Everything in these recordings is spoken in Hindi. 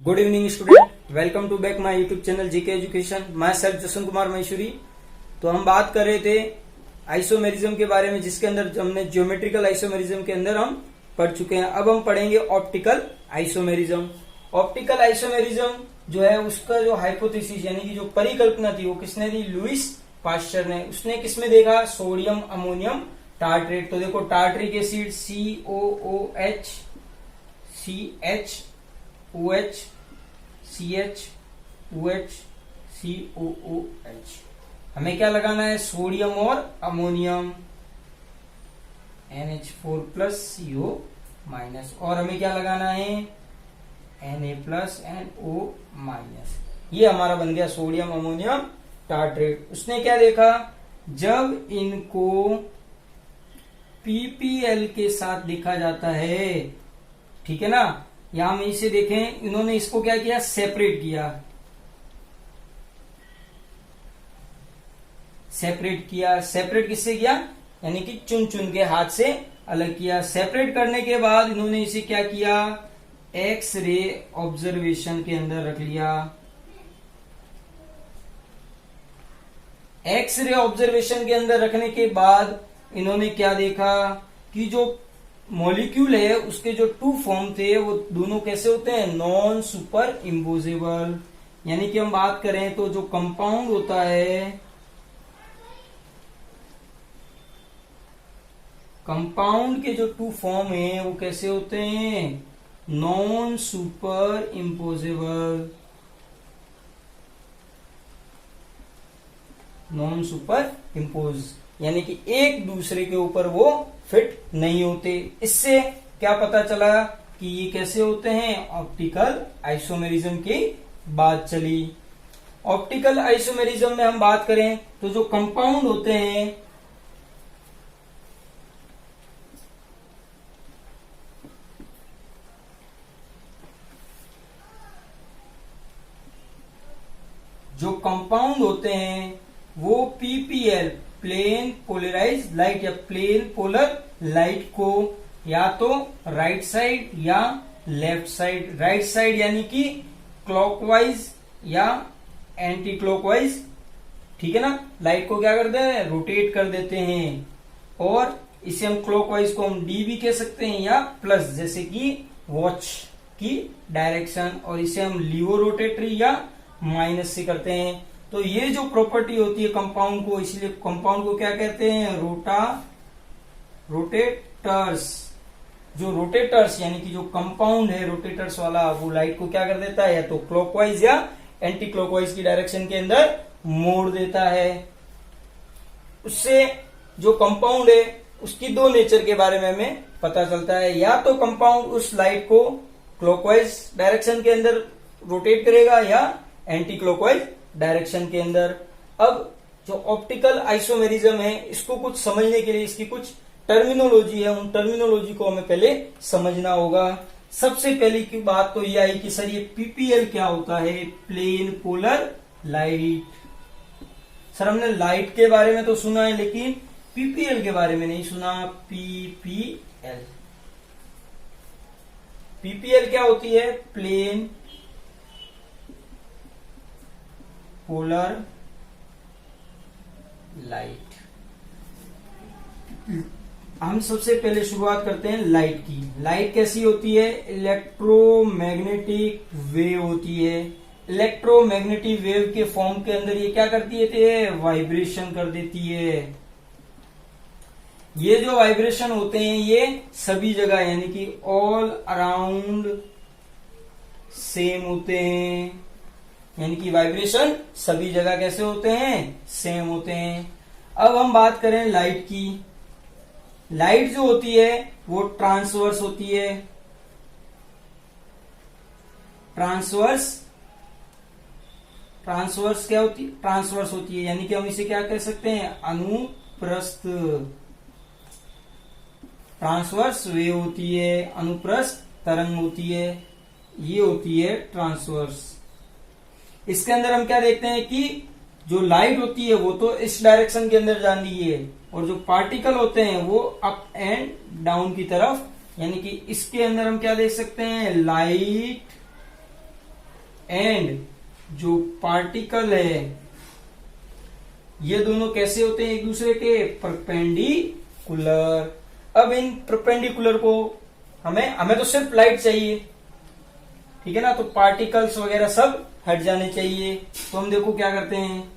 Good evening student, welcome to back my YouTube channel GK education. Myself Jashan Kumar Maheshwari. तो हम बात कर रहे थे आइसोमेरिज्म के बारे में, जिसके अंदर हमने ज्योमेट्रिकल आइसोमेरिज्म के अंदर हम पढ़ चुके हैं। अब हम पढ़ेंगे ऑप्टिकल आइसोमेरिज्म। ऑप्टिकल आइसोमेरिज्म जो है उसका जो हाइपोथेसिस यानी कि जो परिकल्पना थी वो किसने दी? लुईस पास्चर ने। उसने किसमें देखा? Sodium ammonium tartrate. तो देखो tartaric acid COOH CHOH CHOH COOH। हमें क्या लगाना है? सोडियम और अमोनियम NH4+ CO-। और हमें क्या लगाना है? Na+ NO-। ये हमारा बन गया सोडियम अमोनियम टार्ट्रेट। उसने क्या देखा? जब इनको PPL के साथ देखा जाता है, ठीक है ना, यहां हम इसे देखें, इन्होंने इसको क्या किया? सेपरेट किया। सेपरेट किससे किया? यानी कि चुन चुन के हाथ से अलग किया। सेपरेट करने के बाद इन्होंने इसे क्या किया? एक्स रे ऑब्जर्वेशन के अंदर रख लिया। एक्स रे ऑब्जर्वेशन के अंदर रखने के बाद इन्होंने क्या देखा कि जो मॉलिक्यूल है उसके जो टू फॉर्म थे वो दोनों कैसे होते हैं? Non super imposable. यानी कि हम बात करें तो जो कंपाउंड होता है, कंपाउंड के जो टू फॉर्म है वो कैसे होते हैं? Non super imposable. Non super impose यानी कि एक दूसरे के ऊपर वो फिट नहीं होते। इससे क्या पता चला कि ये कैसे होते हैं? ऑप्टिकल आइसोमेरिज्म की बात चली। ऑप्टिकल आइसोमेरिज्म में हम बात करें तो जो कंपाउंड होते हैं, वो PPL प्लेन पोलराइज लाइट या प्लेन पोलर लाइट को या तो राइट साइड या लेफ्ट साइड, राइट साइड यानी कि क्लॉकवाइज या एंटी क्लॉकवाइज, ठीक है ना, लाइट को क्या करते हैं? रोटेट कर देते हैं। और इसे हम क्लॉकवाइज को हम D भी कह सकते हैं या प्लस, जैसे कि वॉच की डायरेक्शन। और इसे हम लीवो रोटेटरी या माइनस से करते हैं। तो ये जो प्रॉपर्टी होती है कंपाउंड को, इसलिए कंपाउंड को क्या कहते हैं? रोटेटर्स। जो रोटेटर्स यानी कि जो कंपाउंड है रोटेटर्स वाला, वो लाइट को क्या कर देता है? या तो क्लॉकवाइज या एंटी क्लॉकवाइज की डायरेक्शन के अंदर मोड़ देता है। उससे जो कंपाउंड है उसकी दो नेचर के बारे में हमें पता चलता है। या तो कंपाउंड उस लाइट को क्लॉकवाइज डायरेक्शन के अंदर रोटेट करेगा या एंटी क्लॉकवाइज डायरेक्शन के अंदर। अब जो ऑप्टिकल आइसोमेरिज्म है इसको कुछ समझने के लिए इसकी कुछ टर्मिनोलॉजी है, उन टर्मिनोलॉजी को हमें पहले समझना होगा। सबसे पहली की बात तो यह आई कि सर ये PPL क्या होता है? Plane polar light. सर हमने लाइट के बारे में तो सुना है लेकिन PPL के बारे में नहीं सुना। PPL क्या होती है? Plane polar light. हम सबसे पहले शुरुआत करते हैं लाइट की। लाइट कैसी होती है? इलेक्ट्रोमैग्नेटिक वेव होती है। इलेक्ट्रोमैग्नेटिक वेव के फॉर्म के अंदर ये क्या करती है? वाइब्रेशन कर देती है। ये जो वाइब्रेशन होते हैं ये सभी जगह यानी कि ऑल अराउंड सेम होते हैं। यानी कि वाइब्रेशन सभी जगह कैसे होते हैं? सेम होते हैं। अब हम बात करें लाइट की। लाइट जो होती है वो ट्रांसवर्स होती है। ट्रांसवर्स क्या होती है? ट्रांसवर्स होती है यानी कि हम इसे क्या कह सकते हैं? अनुप्रस्थ। ट्रांसवर्स वेव होती है, अनुप्रस्थ तरंग होती है, ये होती है ट्रांसवर्स। इसके अंदर हम क्या देखते हैं कि जो लाइट होती है वो तो इस डायरेक्शन के अंदर जानी है, और जो पार्टिकल होते हैं वो अप एंड डाउन की तरफ, यानी कि इसके अंदर हम क्या देख सकते हैं? लाइट एंड जो पार्टिकल है ये दोनों कैसे होते हैं एक दूसरे के परपेंडिकुलर। अब इन परपेंडिकुलर को हमें तो सिर्फ लाइट चाहिए, ठीक है ना, तो पार्टिकल्स वगैरह सब हट जाने चाहिए। तो हम देखो क्या करते हैं,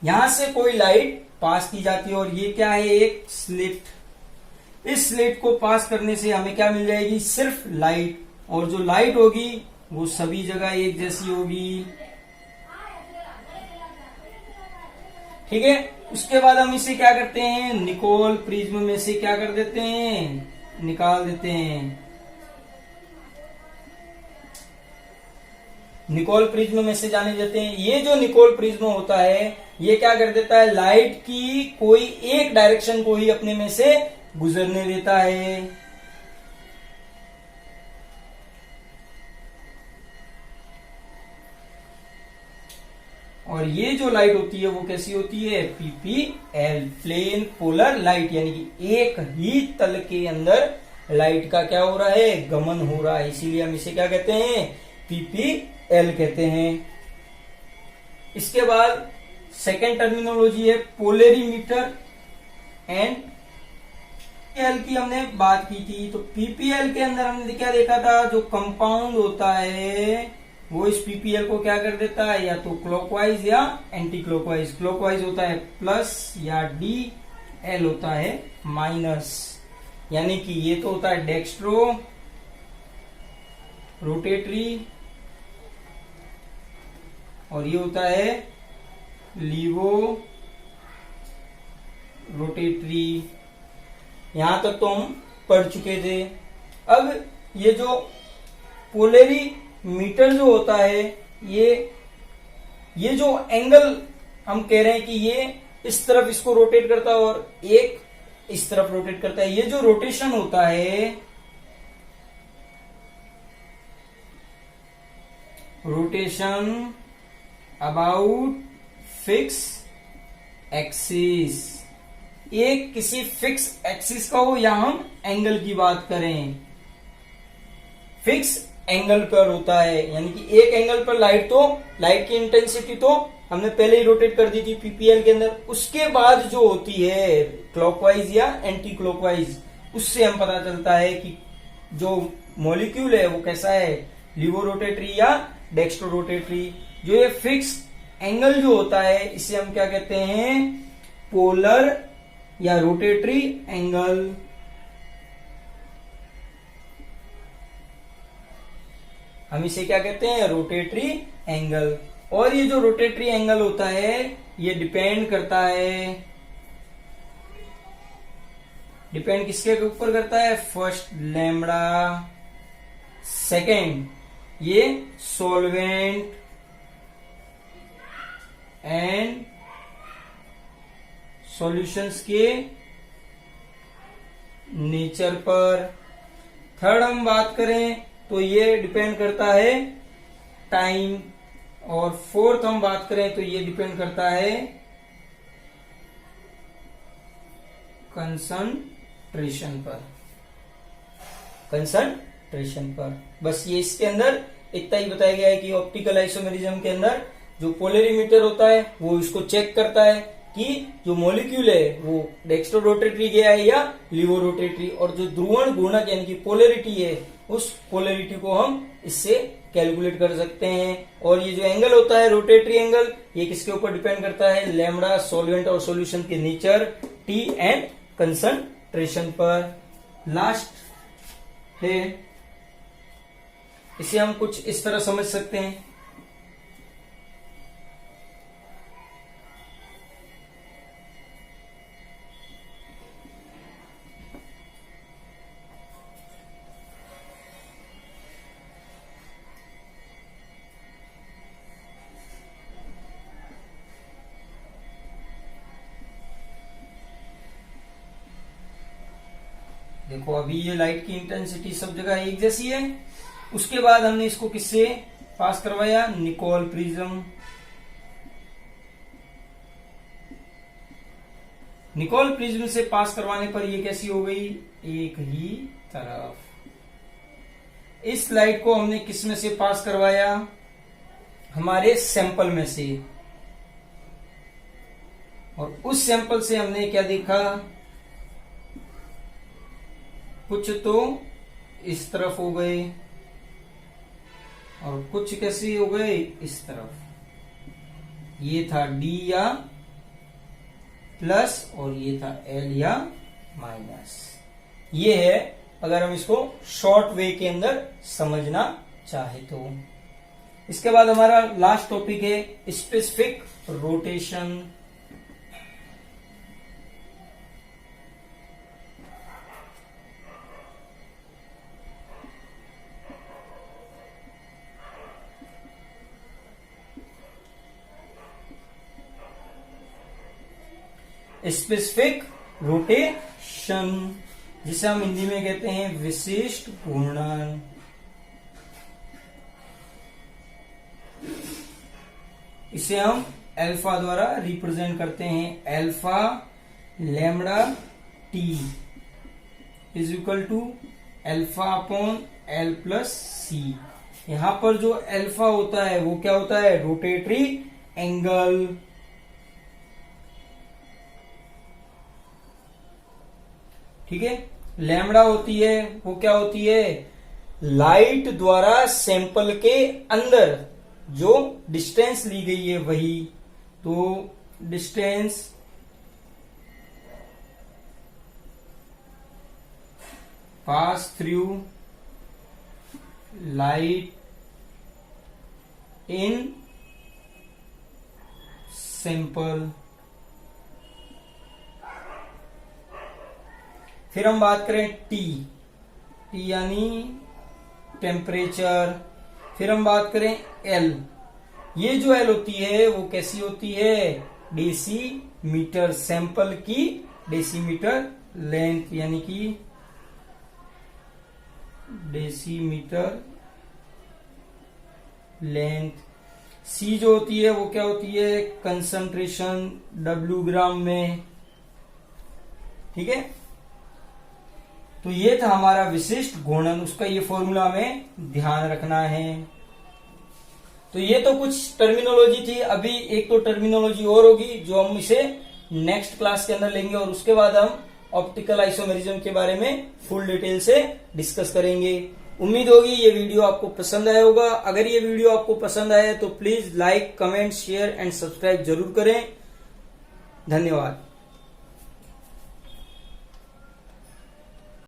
यहां से कोई लाइट पास की जाती है और ये क्या है, एक स्लिट। इस स्लिट को पास करने से हमें क्या मिल जाएगी, सिर्फ लाइट। और जो लाइट होगी वो सभी जगह एक जैसी होगी, ठीक है। उसके बाद हम इसे क्या करते हैं, निकोल प्रिज्म में से क्या कर देते हैं, निकाल देते हैं। निकोल प्रिज्म में से जाने देते हैं। ये जो निकोल प्रिज्म होता है ये क्या कर देता है, लाइट की कोई एक डायरेक्शन को ही अपने में से गुजरने देता है। और ये जो लाइट होती है वो कैसी होती है, पीपीएल, प्लेन पोलर लाइट, यानी कि एक ही तल के अंदर लाइट का क्या हो रहा है, गमन हो रहा है। इसीलिए हम इसे क्या कहते हैं, पीपीएल कहते हैं। इसके बाद सेकेंड टर्मिनोलॉजी है पोलरीमीटर एंड एल की हमने बात की थी। तो पीपीएल के अंदर हमने क्या देखा था, जो कंपाउंड होता है वो इस पीपीएल को क्या कर देता है, या तो क्लॉकवाइज या एंटी क्लॉकवाइज। क्लॉकवाइज होता है प्लस या डी, एल होता है माइनस। यानी कि ये तो होता है डेक्स्ट्रो रोटेटरी और ये होता है लीवो रोटेटरी। यहां तक तो हम पढ़ चुके थे। अब ये जो पोलरीमीटर जो होता है ये जो एंगल हम कह रहे हैं कि ये इस तरफ इसको रोटेट करता है और एक इस तरफ रोटेट करता है, ये जो रोटेशन होता है, रोटेशन अबाउट फिक्स एक्सिस, एक किसी फिक्स एक्सिस का हो या हम एंगल की बात करें, फिक्स एंगल पर होता है। यानी कि एक एंगल पर लाइट की इंटेंसिटी तो हमने पहले ही रोटेट कर दी थी पीपीएल के अंदर। उसके बाद जो होती है क्लॉकवाइज या एंटी क्लॉकवाइज, उससे हम पता चलता है कि जो मॉलिक्यूल है वो कैसा है, लीवो रोटेटरी या डेक्स्ट्रो रोटेटरी। जो ये फिक्स एंगल जो होता है इसे हम क्या कहते हैं, पोलर या रोटेटरी एंगल। हम इसे क्या कहते हैं, रोटेटरी एंगल। और ये जो रोटेटरी एंगल होता है ये डिपेंड करता है, डिपेंड किसके ऊपर करता है, फर्स्ट लैम्बडा, सेकेंड ये सॉल्वेंट एंड सॉल्यूशंस के नेचर पर। थर्ड हम बात करें तो ये डिपेंड करता है टाइम। और फोर्थ हम बात करें तो ये डिपेंड करता है कंसंट्रेशन पर, कंसंट्रेशन पर। बस ये इसके अंदर इतना ही बताया गया है कि ऑप्टिकल आइसोमेरिज्म के अंदर जो पोलरीमीटर होता है वो इसको चेक करता है कि जो मॉलिक्यूल है वो डेक्स्ट्रो रोटेटरी गया है या लीवो रोटेटरी, और जो ध्रुवण गुणक यानी कि पोलरिटी है उस पोलरिटी को हम इससे कैलकुलेट कर सकते हैं। और ये जो एंगल होता है रोटेटरी एंगल, ये किसके ऊपर डिपेंड करता है, लैम्बडा, सॉल्वेंट और सॉल्यूशन के नेचर, टी एंड कंसंट्रेशन पर। लास्ट है, इसे हम कुछ इस तरह समझ सकते हैं, देखो अभी ये लाइट की इंटेंसिटी सब जगह एक जैसी है। उसके बाद हमने इसको किससे पास करवाया, निकोल प्रिज्म। निकोल प्रिज्म से पास करवाने पर ये कैसी हो गई, एक ही तरफ। इस लाइट को हमने किस में से पास करवाया, हमारे सैंपल में से, और उस सैंपल से हमने क्या देखा, कुछ तो इस तरफ हो गए और कुछ कैसे हो गए, इस तरफ। ये था डी या प्लस और ये था एल या माइनस। ये है अगर हम इसको शॉर्ट वे के अंदर समझना चाहे तो। इसके बाद हमारा लास्ट टॉपिक है स्पेसिफिक रोटेशन। स्पेसिफिक रोटेशन जिसे हम हिंदी में कहते हैं विशिष्ट घूर्णन। इसे हम अल्फा द्वारा रिप्रेजेंट करते हैं, alpha lambda T is equal to alpha upon L plus C. यहां पर जो अल्फा होता है वो क्या होता है, रोटेटरी एंगल। ठीक है, लैम्बडा होती है वो क्या होती है, लाइट द्वारा सैंपल के अंदर जो डिस्टेंस ली गई है वही। तो distance pass through light in sample. फिर हम बात करें टी, टी यानी टेम्परेचर। फिर हम बात करें एल, ये जो एल होती है वो कैसी होती है, डेसीमीटर, सैंपल की डेसीमीटर लेंथ यानी कि डेसीमीटर लेंथ। सी जो होती है वो क्या होती है, कंसंट्रेशन डब्ल्यू ग्राम में। ठीक है, तो ये था हमारा विशिष्ट घूर्णन, उसका ये फॉर्मूला हमें ध्यान रखना है। तो ये तो कुछ टर्मिनोलॉजी थी। अभी एक तो टर्मिनोलॉजी और होगी जो हम इसे नेक्स्ट क्लास के अंदर लेंगे, और उसके बाद हम ऑप्टिकल आइसोमेरिज्म के बारे में फुल डिटेल से डिस्कस करेंगे। उम्मीद होगी ये वीडियो आपको पसंद आया होगा। अगर ये वीडियो आपको पसंद आया तो please like, comment, share and subscribe जरूर करें। धन्यवाद।